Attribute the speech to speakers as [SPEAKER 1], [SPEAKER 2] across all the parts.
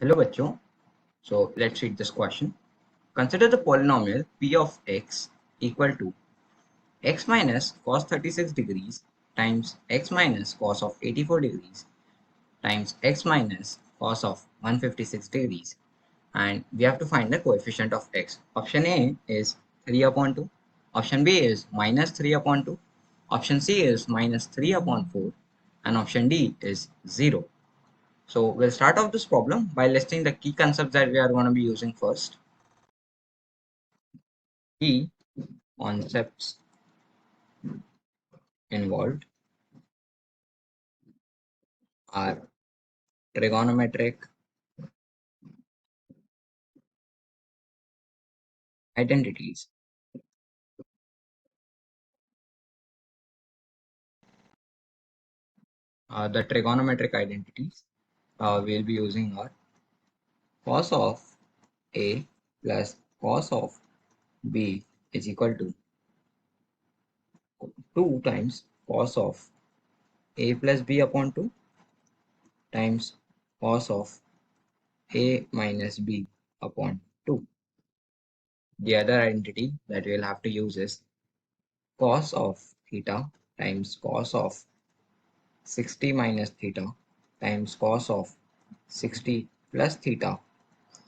[SPEAKER 1] Hello बच्चों. So let's read this question. Consider the polynomial p of x equal to x minus cos 36 degrees times x minus cos of 84 degrees times x minus cos of 156 degrees, and we have to find the coefficient of x. Option A is 3 upon 2, option B is minus 3 upon 2, option C is minus 3 upon 4, and option D is 0. So we'll start off this problem by listing the key concepts that we are going to be using first. Key concepts involved are trigonometric identities. The trigonometric identities we'll be using are cos of A plus cos of B is equal to 2 times cos of A plus B upon 2 times cos of A minus B upon 2. The other identity that we'll have to use is cos of theta times cos of 60 minus theta times cos of 60 plus theta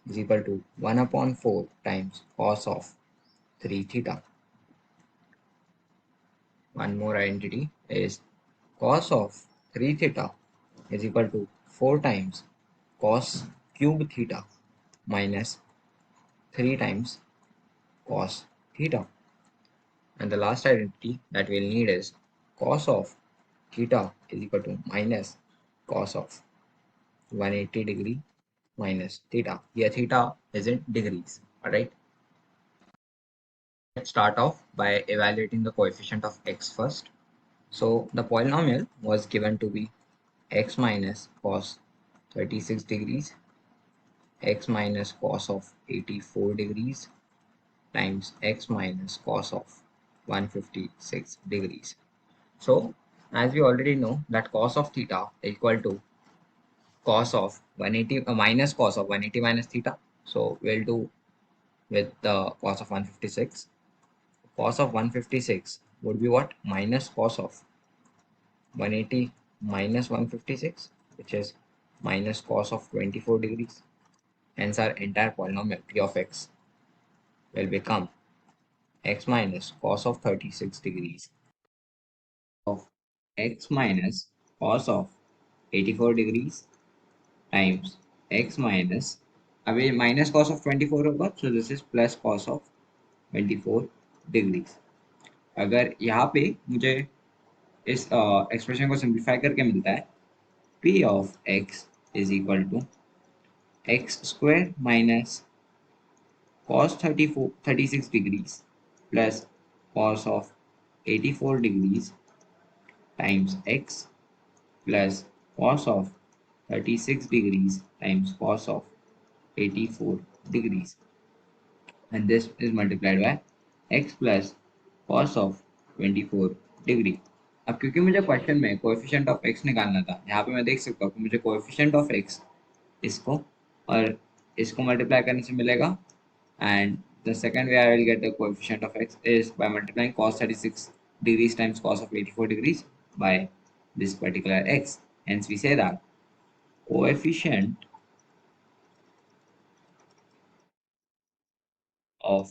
[SPEAKER 1] is equal to 1 upon 4 times cos of 3 theta. One more identity is cos of 3 theta is equal to 4 times cos cube theta minus 3 times cos theta. And the last identity that we'll need is cos of theta is equal to minus cos of 180 degree minus theta. Here theta is in degrees. Alright. Let's start off by evaluating the coefficient of x first. So the polynomial was given to be x minus cos 36 degrees, x minus cos of 84 degrees times x minus cos of 156 degrees. So as we already know that cos of theta is equal to cos of 180 minus cos of 180 minus theta. So we'll do with the cos of 156. Cos of 156 would be what? Minus cos of 180 minus 156, which is minus cos of 24 degrees. Hence our entire polynomial p of x will become x minus cos of 36 degrees of x minus cos of 84 degrees times x minus, अभी minus cos of 24 होगा, so this is plus cos of 24 degrees. अगर यहाँ पे मुझे इस expression को simplify करके मिलता है p of x is equal to x square minus cos 36 degrees plus cos of 84 degrees times x plus cos of 36 degrees times cos of 84 degrees, and this is multiplied by x plus cos of 24 degree. अब क्योंकि मुझे question में coefficient of x निकालना था, यहाँ पे मैं देख सकता हूँ कि मुझे कोएफिशिएंट ऑफ x इसको और इसको मल्टीप्लाई करने से मिलेगा, and the second way I will get the coefficient of x is by multiplying cos 36 degrees times cos of 84 degrees by this particular x. Hence we say that coefficient of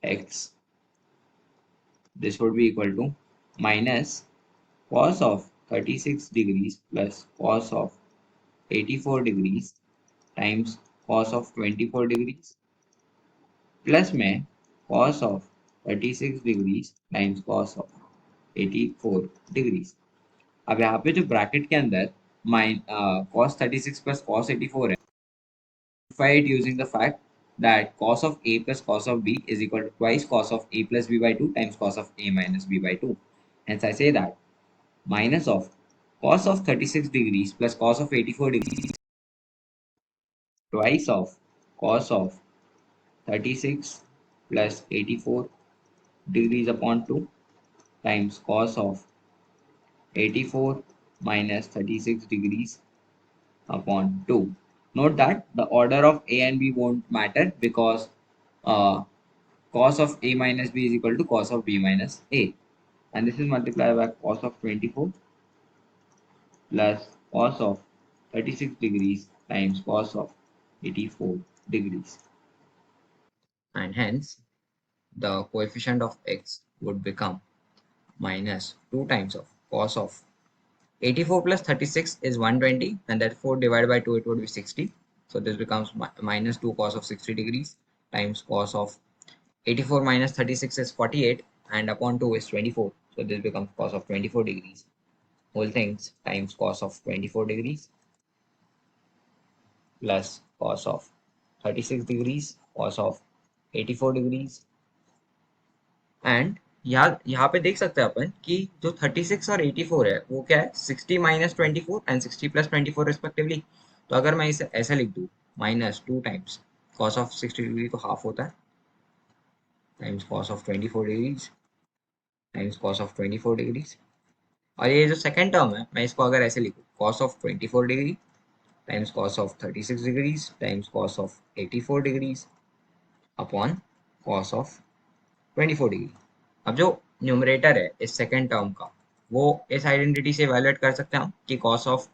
[SPEAKER 1] x, this would be equal to minus cos of 36 degrees plus cos of 84 degrees times cos of 24 degrees plus में cos of 36 degrees times cos of 84 degrees. अब यहाँ पे जो bracket के अंदर cos 36 plus cos 84 है, simplify it using the fact that cos of a plus cos of b is equal to twice cos of a plus b by 2 times cos of a minus b by 2. Hence I say that minus of cos of 36 degrees plus cos of 84 degrees twice of cos of 36 plus 84 degrees upon 2 times cos of 84 minus 36 degrees upon 2. Note that the order of a and b won't matter because uh, cos of a minus b is equal to cos of b minus a. And this is multiplied by cos of 24 plus cos of 36 degrees times cos of 84 degrees. And hence, the coefficient of x would become minus 2 times of cos of 84 plus 36 is 120, and therefore divided by 2 it would be 60. So this becomes minus 2 cos of 60 degrees times cos of 84 minus 36 is 48, and upon 2 is 24. So this becomes cos of 24 degrees whole things times cos of 24 degrees plus cos of 36 degrees cos of 84 degrees. And यहाँ पे देख सकते हैं अपन कि जो 36 और 84 है वो क्या है, 60 माइनस 24 एंड 60 प्लस 24 रिस्पेक्टिवली. तो अगर मैं इसे ऐसा लिख दूँ, minus 2 times cos of 60 degree तो हाफ होता है times cos of 24 degrees times cos of 24 degrees. और ये जो सेकंड टर्म है मैं इसको अगर ऐसे लिखूँ, cos of 24 degree times cos of 36 degrees times cos of 84 degrees upon cos of 24 degree. अब जो न्यूमरेटर है इस सेकेंड टर्म का, वो इस आइडेंटिटी से इवेलुएट कर सकते हैं हम कि cos of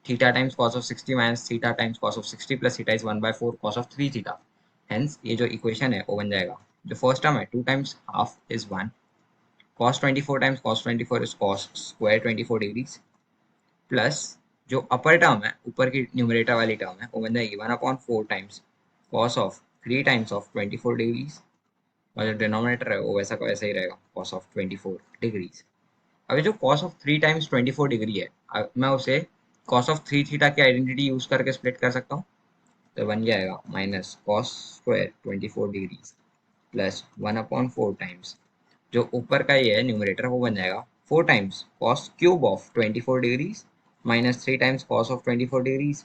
[SPEAKER 1] theta times cos of 60 minus theta times cos of 60 plus theta is 1/4 cos of 3 theta. Hence ये जो इक्वेशन है वो बन जाएगा, जो फर्स्ट टर्म है 2 times half is 1, cos 24 times cos 24 is cos square 24 degrees, plus जो अपर term है ऊपर की न्यूमरेटर वाली टर्म है वो बन जाएगी 1/4 times cos of 3 times of 24 degrees, और जो डिनोमिनेटर है वो वैसा का वैसा ही रहेगा कॉस ऑफ 24 डिग्रीज. अभी जो cos ऑफ 3 टाइम्स 24 डिग्री है, मैं उसे cos ऑफ 3 थीटा की आइडेंटिटी यूज करके स्प्लिट कर सकता हूँ. तो बन जाएगा minus cos square 24 degrees plus 1/4 times जो ऊपर का ये है न्यूमरेटर वो बन जाएगा 4 times cos cube of 24 degrees minus 3 times cos of 24 degrees,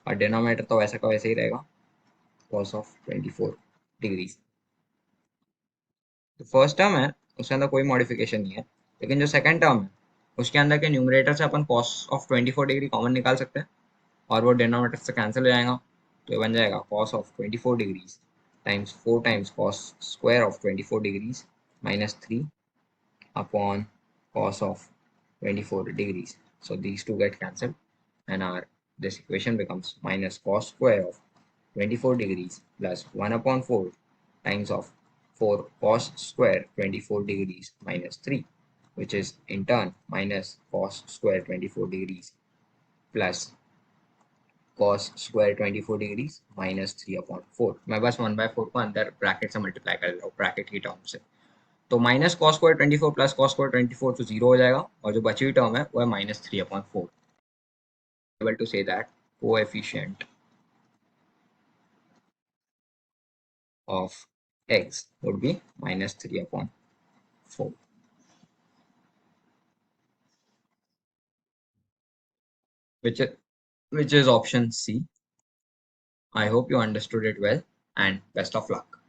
[SPEAKER 1] और डिनोमिनेटर तो वैसा का वैसा ही रहेगा कॉस ऑफ 24 डिग्रीज. जो फर्स्ट टर्म है उसके अंदर कोई मॉडिफिकेशन नहीं है, लेकिन जो सेकंड टर्म है उसके अंदर के न्यूमरेटर से अपन कॉस ऑफ 24 डिग्री कॉमन निकाल सकते हैं और वो डिनोमिनेटर से कैंसिल हो जाएगा. तो ये बन जाएगा cos of 24 degrees times 4 times cos square of 24 degrees minus 3 upon cos of 24 degrees. So these two get cancelled, and our this equation becomes minus cos square of 24 degrees plus 1/4 times of 4 cos square 24 degrees minus 3, which is in turn minus cos square 24 degrees plus cos square 24 degrees minus 3/4. मैं बस 1/4 को अंदर bracket से multiply कर रहा हूँ bracket की term से. तो minus cos square 24 plus cos square 24 तो जीरो हो जाएगा, और जो बची हुई टर्म है वो है -3/4. Able to say that coefficient of x would be -3/4, which is which is option C. I hope you understood it well, and best of luck.